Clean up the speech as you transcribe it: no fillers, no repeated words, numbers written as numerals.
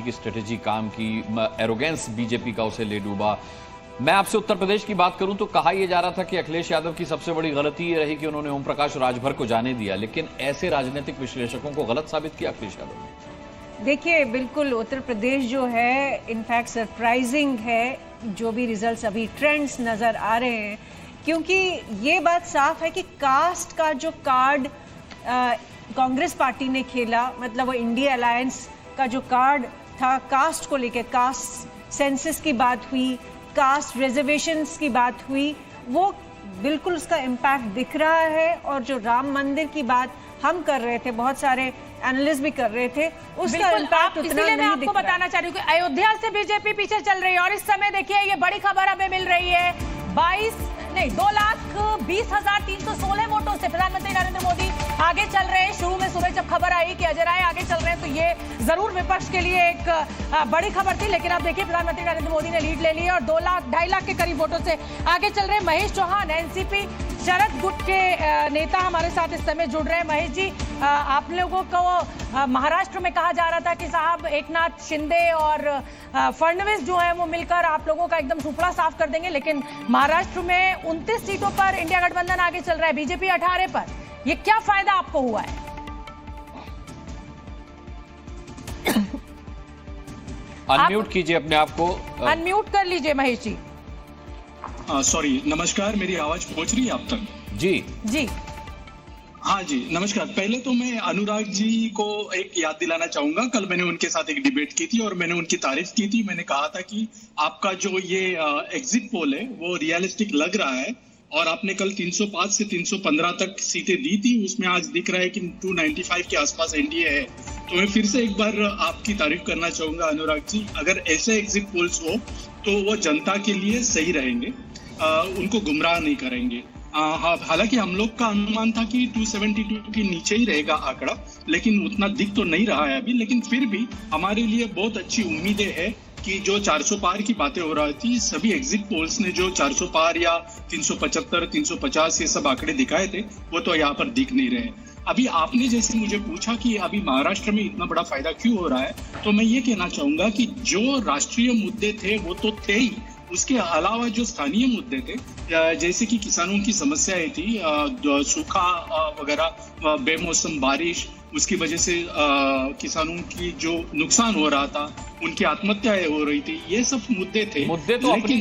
की स्ट्रेटेजी काम की, एरोगेंस बीजेपी का उसे ले डूबा। मैं आपसे उत्तर प्रदेश की बात करूं तो कहा यह जा रहा था कि अखिलेश यादव की सबसे बड़ी गलती यह रही कि उन्होंने ओम प्रकाश राजभर को जाने दिया, लेकिन ऐसे राजनीतिक विश्लेषकों को गलत साबित किया अखिलेश यादव ने। देखिए, बिल्कुल उत्तर प्रदेश जो है इनफैक्ट सरप्राइजिंग है, जो भी रिजल्ट्स अभी ट्रेंड्स नज़र आ रहे हैं, क्योंकि ये बात साफ है कि कास्ट का जो कार्ड कांग्रेस पार्टी ने खेला, मतलब वो इंडिया अलायंस का जो कार्ड था कास्ट को लेकर, कास्ट सेंसस की बात हुई, कास्ट रिजर्वेशंस की बात हुई, वो बिल्कुल उसका इम्पैक्ट दिख रहा है। और जो राम मंदिर की बात हम कर रहे थे, बहुत सारे एनालिस्ट भी कर रहे थे, उसका इम्पैक्ट उतना नहीं दिख रहा। मैं आपको बताना चाह रही हूँ कि अयोध्या से बीजेपी पीछे चल रही है और इस समय देखिए ये बड़ी खबर हमें मिल रही है, 2,20,316 वोटों से प्रधानमंत्री नरेंद्र मोदी आगे चल रहे हैं। शुरू में सुबह जब खबर आई कि अजय राय आगे चल रहे हैं तो ये जरूर विपक्ष के लिए एक बड़ी खबर थी, लेकिन अब देखिए प्रधानमंत्री नरेंद्र मोदी ने लीड ले ली है और 2,00,000-2.5 लाख के करीब वोटों से आगे चल रहे हैं। महेश चौहान एनसीपी शरद गुट के नेता हमारे साथ इस समय जुड़ रहे हैं। महेश जी, आप लोगों को महाराष्ट्र में कहा जा रहा था कि साहब एकनाथ शिंदे और फडणवीस जो है वो मिलकर आप लोगों का एकदम सुपड़ा साफ कर देंगे, लेकिन महाराष्ट्र में 29 सीटों पर इंडिया गठबंधन आगे चल रहा है, बीजेपी 18 पर। ये क्या फायदा आपको हुआ है? अनम्यूट कीजिए अपने आप को, अनम्यूट कर लीजिए महेश जी। सॉरी, नमस्कार, मेरी आवाज पहुंच रही है आप तक? जी जी हाँ जी, नमस्कार। पहले तो मैं अनुराग जी को एक याद दिलाना चाहूंगा, कल मैंने उनके साथ एक डिबेट की थी और मैंने उनकी तारीफ की थी। मैंने कहा था कि आपका जो ये एग्जिट पोल है वो रियलिस्टिक लग रहा है और आपने कल 305 से 315 तक सीटें दी थी, उसमें आज दिख रहा है कि 295 के आसपास एनडीए है। तो मैं फिर से एक बार आपकी तारीफ करना चाहूंगा अनुराग जी। अगर ऐसे एग्जिट पोल्स हो तो वो जनता के लिए सही रहेंगे, उनको गुमराह नहीं करेंगे। हालांकि हम लोग का अनुमान था कि 272 के नीचे ही रहेगा आंकड़ा, लेकिन उतना दिख तो नहीं रहा है अभी। लेकिन फिर भी हमारे लिए बहुत अच्छी उम्मीदें हैं कि जो 400 पार की बातें हो रही थी, सभी एग्जिट पोल्स ने जो 400 पार या 375, 350 ये सब आंकड़े दिखाए थे, वो तो यहाँ पर दिख नहीं रहे। अभी आपने जैसे मुझे पूछा कि अभी महाराष्ट्र में इतना बड़ा फायदा क्यों हो रहा है, तो मैं ये कहना चाहूंगा कि जो राष्ट्रीय मुद्दे थे वो तो थे ही, उसके अलावा जो स्थानीय मुद्दे थे, जैसे कि किसानों की समस्याएं थी, सूखा वगैरह, बेमौसम बारिश, उसकी वजह से किसानों की जो नुकसान हो रहा था, उनकी आत्महत्याएं हो रही थी, ये सब मुद्दे थे। मुद्दे तो अपनी